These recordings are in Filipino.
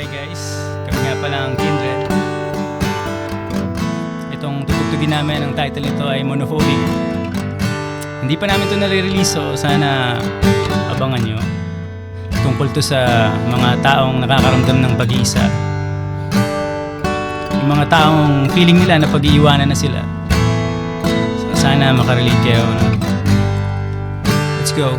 Hi guys, kami nga pala ang Kindred. Itong tutugtugin namin, ang title nito ay Monophobic. Hindi pa namin ito nare-release, so sana abangan nyo. Tungkol to sa mga taong nakakaramdam ng pag-iisa. Yung mga taong feeling nila na pag-iiwanan na sila. So sana makarelate kayo. Let's go.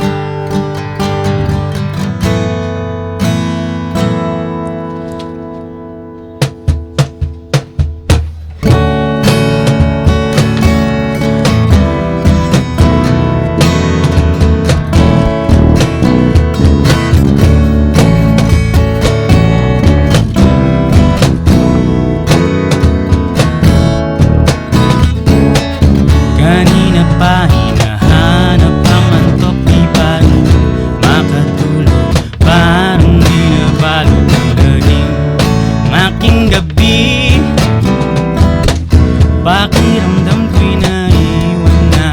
Kanina pa hinahanap ang antok, di pa rin makatulog. Parang di nabalot ng laging aking gabi. Pakiramdam ko'y naiwan na,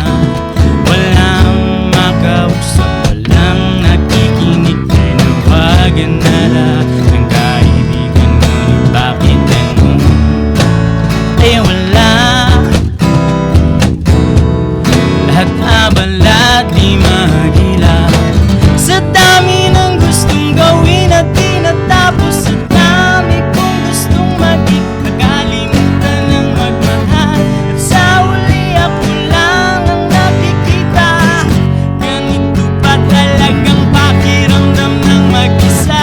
walang makausap, walang nakikinig. Tinawagan na lahat ng kaibigan, ngunit bakit ganun? Eh wala, lahat abala, di mahagila. Sa dami ng gustong gawin at di natapos, sa dami kong gustong maging, nakalimutan ng magmahal. At sa uli ako lang ang nakikita. Ganito pa talagang pakiramdam ng mag-isa.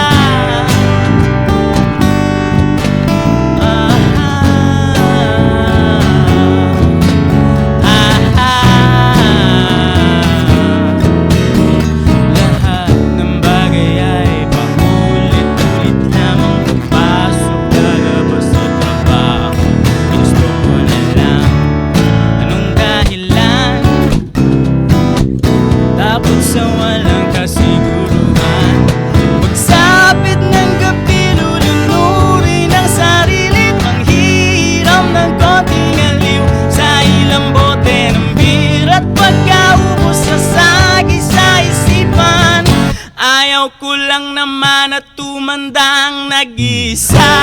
Lahat ng bagay ay paulit-ulit lamang. Papasok, lalabas sa trabaho, gusto ko na lang. Anong dahilan? Takot sa walang kasiguruhan. Pagsapit ng gabi, lulunurin ang sarili. Manghihiram ng konting aliw sa ilang bote ng beer. At pagkaubos sa sagi sa isipan, ayaw ko lang naman at tumandang nag-isa.